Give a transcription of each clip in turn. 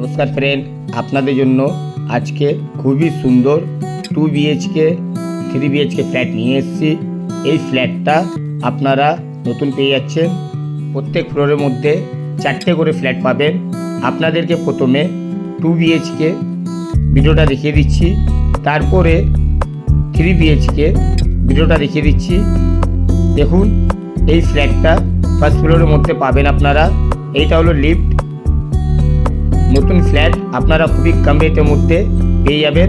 নমস্কার ফ্রেন্ড, আপনাদের জন্য আজকে খুবই সুন্দর 2 BHK 3 BHK ফ্ল্যাট নিয়ে এসেছি। এই ফ্ল্যাটটা আপনারা নতুন পেয়ে যাচ্ছেন। প্রত্যেক ফ্লোরের মধ্যে 4টে করে ফ্ল্যাট পাবেন। আপনাদেরকে প্রথমে 2 BHK ভিডিওটা দেখিয়ে দিচ্ছি, তারপরে 3 BHK ভিডিওটা দেখিয়ে দিচ্ছি। দেখুন, এই ফ্ল্যাটটা ফার্স্ট ফ্লোরের মধ্যে পাবেন আপনারা। এইটা হলো লিফট। নতুন ফ্ল্যাট আপনারা খুবই কম রেটের মধ্যে পেয়ে যাবেন।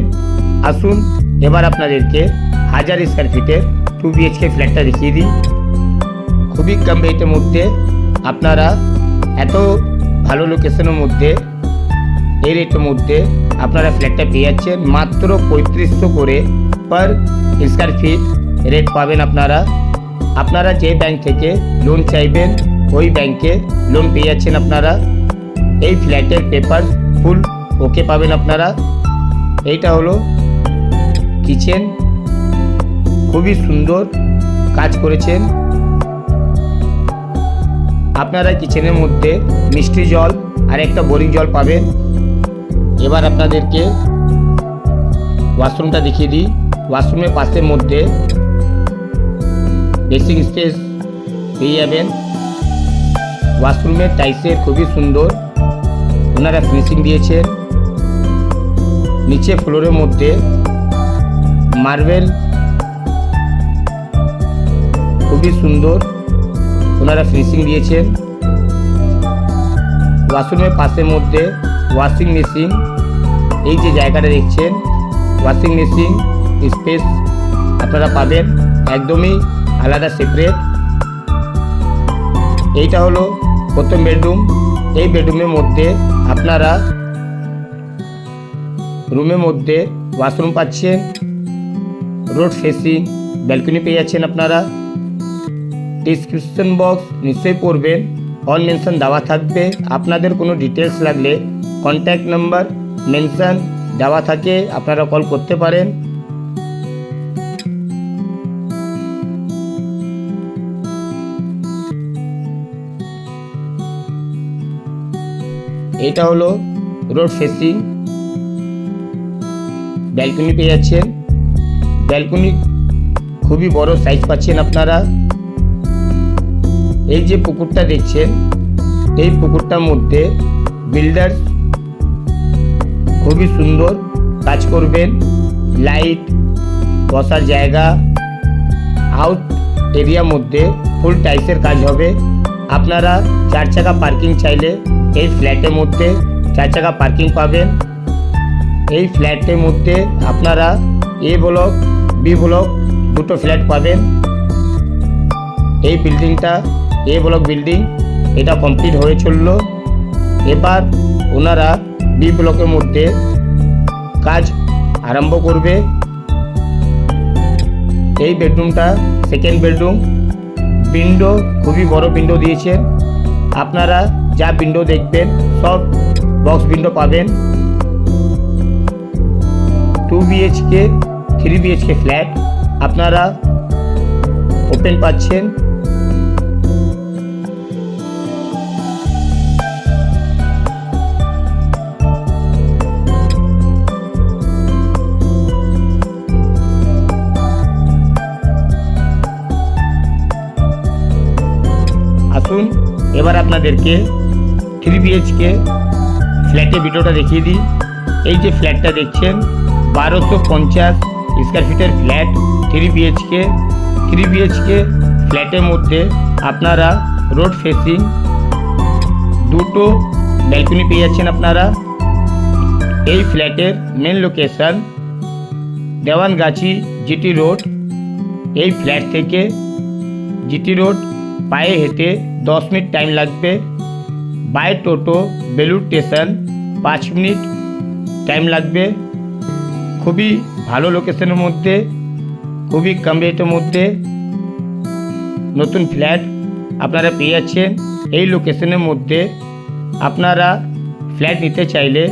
আসুন এবার আপনাদেরকে 1000 স্কোয়ার ফিটের 2 BHK ফ্ল্যাটটা দেখিয়ে দিই। খুবই কম রেটের মধ্যে আপনারা এত ভালো লোকেশনের মধ্যে এই রেটের মধ্যে আপনারা ফ্ল্যাটটা পেয়ে যাচ্ছেন। মাত্র 3500 করে পার স্কোয়ার ফিট রেট পাবেন আপনারা। আপনারা যে ব্যাংক থেকে লোন চাইবেন ওই ব্যাংকে লোন পেয়ে যাচ্ছেন আপনারা। এই ফ্ল্যাটের পেপার ফুল ওকে পাবেন আপনারা। এইটা হলো কিচেন, খুবই সুন্দর কাজ করেছেন আপনারা। কিচেনের মধ্যে মিষ্টি জল আর একটা বোরিং জল পাবেন। এবার আপনাদেরকে ওয়াশরুমটা দেখিয়ে দিই। ওয়াশরুমের পাশের মধ্যে ড্রেসিং স্পেস পেয়ে যাবেন। ওয়াশরুমের টাইলসের খুবই সুন্দর ওনারা ফিনিশিং দিয়েছেন। নিচে ফ্লোরের মধ্যে মার্বেল খুবই সুন্দর ওনারা ফিনিশিং দিয়েছেন। ওয়াশরুমের পাশের মধ্যে ওয়াশিং মেশিন, এই যে জায়গাটা দেখছেন ওয়াশিং মেশিন স্পেস আপনারা পাবেন, একদমই আলাদা সেপারেট। এইটা হলো প্রথম বেডরুম। এই বেডরুমের মধ্যে আপনারা রুমের মধ্যে ওয়াশরুম পাচ্ছেন, রোড ফেসিং ব্যালকনি পেয়ে যাচ্ছেন আপনারা। ডিসক্রিপশন বক্স নিশ্চয়ই পড়বেন, অল মেনশন দেওয়া থাকবে। আপনাদের কোনো ডিটেলস লাগলে কন্ট্যাক্ট নাম্বার মেনশন দেওয়া থাকে, আপনারা কল করতে পারেন। এটা হলো রোড ফেসিং ব্যালকনি পেয়ে যাচ্ছেন। ব্যালকনি খুবই বড় সাইজ পাচ্ছেন আপনারা। এই যে পুকুরটা দেখছেন, এই পুকুরটার মধ্যে বিল্ডার খুবই সুন্দর কাজ করবেন। লাইট, বসার জায়গা, আউট এরিয়ার মধ্যে ফুল টাইলসের কাজ হবে। আপনারা 4 চাকা পার্কিং চাইলে এই ফ্ল্যাটের মধ্যে 4 চাকা পার্কিং পাবেন। এই ফ্ল্যাটের মধ্যে আপনারা এ ব্লক বি ব্লক দুটো ফ্ল্যাট পাবেন। এই বিল্ডিংটা এ ব্লক বিল্ডিং, এটা কমপ্লিট হয়ে চলল। এবার ওনারা বি ব্লকের মধ্যে কাজ আরম্ভ করবে। এই বেডরুমটা সেকেন্ড বেডরুম। উইন্ডো খুবই বড় উইন্ডো দিয়েছেন আপনারা। যা উইন্ডো দেখবেন সব বক্স উইন্ডো পাবেন। 2 BHK 3 BHK ফ্ল্যাট আপনারা ওপেন পাচ্ছেন। আসুন এবার আপনাদেরকে 3 BHK ফ্ল্যাটের ভিডিওটা দেখিয়ে দিই। এই যে ফ্ল্যাটটা দেখছেন 1250 স্কোয়ার ফিটের ফ্ল্যাট 3 BHK। 3 BHK ফ্ল্যাটের মধ্যে আপনারা রোড ফেসিং দুটো ব্যালকনি পেয়ে যাচ্ছেন আপনারা। এই ফ্ল্যাটের main location Dewangachhi GT road. এই ফ্ল্যাট থেকে জিটি রোড পায়ে হেঁটে 10 মিনিট টাইম লাগবে। By toto Belur station 5 minute time লাগবে। খুবই ভালো লোকেশনের মধ্যে, খুবই কম রেটের মধ্যে নতুন ফ্ল্যাট আপনারা পেয়ে যাচ্ছেন। এই লোকেশনের মধ্যে আপনারা ফ্ল্যাট নিতে চাইলে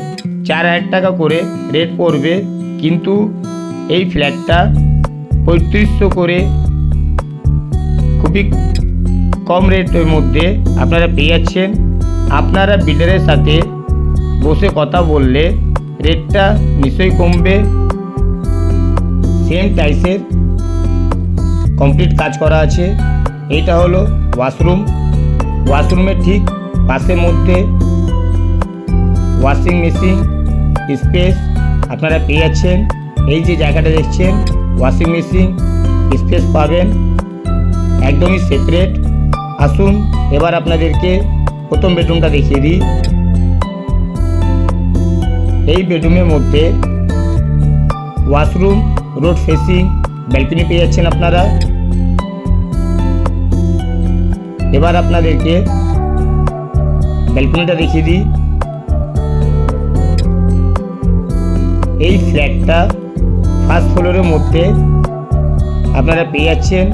4000 টাকা করে রেট পড়বে, কিন্তু এই ফ্ল্যাটটা 3500 করে খুবই কম রেটের মধ্যে আপনারা পেয়ে যাচ্ছেন। আপনারা বিল্ডারের সাথে বসে কথা বললে রেটটা নিশ্চয়ই কমবে। সেম টাইসের কমপ্লিট কাজ করা আছে। এইটা হলো ওয়াশরুম। ওয়াশরুমের ঠিক পাশের মধ্যে ওয়াশিং মেশিন স্পেস আপনারা পেয়ে যাচ্ছেন। এই যে জায়গাটা দেখছেন ওয়াশিং মেশিন স্পেস পাবেন, একদমই সেপারেট। আসুন এবার আপনাদেরকে প্রথম বেডরুমটা দেখিয়ে দিই। এই বেডরুমের মধ্যে ওয়াশরুম, রোড ফেসিং ব্যালকনি পেয়ে যাচ্ছেন আপনারা। এবার আপনাদেরকে ব্যালকনিটা দেখিয়ে দিই। এই ফ্ল্যাটটা ফার্স্ট ফ্লোরের মধ্যে আপনারা পেয়ে যাচ্ছেন।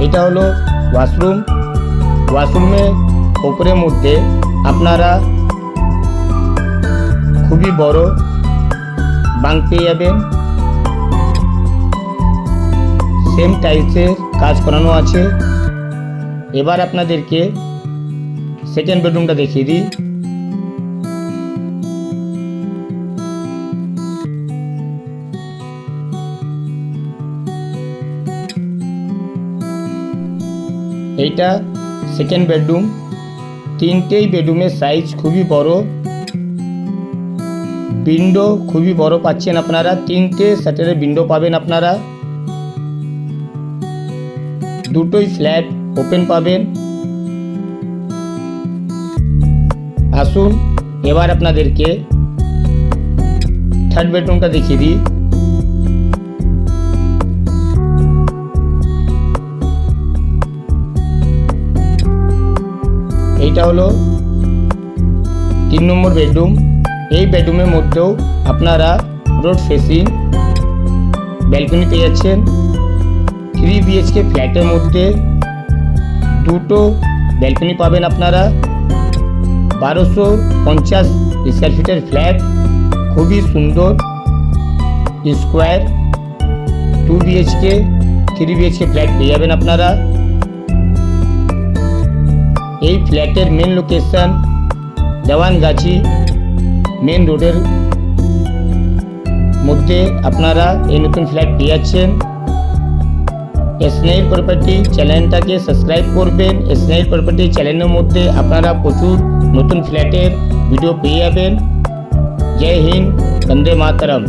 এটা হলো ওয়াশরুম। ওয়াশরুমের ওপরের মধ্যে আপনারা খুবই বড় বাঙ্ক পেয়ে যাবেন। সেম টাইলসের কাজ করানো আছে। এবার আপনাদেরকে সেকেন্ড বেডরুমটা দেখিয়ে দিই। এইটা সেকেন্ড বেডরুম। তিনটেই বেডরুমের সাইজ খুবই বড়, উইন্ডো খুবই বড় পাচ্ছেন আপনারা। তিনটে শাটারের উইন্ডো পাবেন আপনারা। দুটোই ফ্ল্যাট ওপেন পাবেন। আসুন এবার আপনাদেরকে থার্ড বেডরুমটা দেখিয়ে দিই। এইটা হলো 3 নম্বর বেডরুম। এই বেডরুমের মধ্যেও আপনারা রোড ফেসিং ব্যালকনি পেয়ে যাচ্ছেন। 3 BHK ফ্ল্যাটের মধ্যে দুটো ব্যালকনি পাবেন আপনারা। 1250 স্কোয়ার ফিটের ফ্ল্যাট, খুবই সুন্দর স্কোয়ার। 2 BHK 3 BHK ফ্ল্যাট পেয়ে যাবেন আপনারা। এই ফ্ল্যাটের মেন লোকেশন দেওয়ানগাছি মেন রোডের মধ্যে আপনারা এই নতুন ফ্ল্যাট পেয়ে যাচ্ছেন। স্নেইল প্রপার্টি চ্যানেলটাকে সাবস্ক্রাইব করবেন। স্নেইল প্রপার্টি চ্যানেলের মধ্যে আপনারা প্রচুর নতুন ফ্ল্যাটের ভিডিও পেয়ে যাবেন। জয় হিন্দ, বন্দে মাতরম।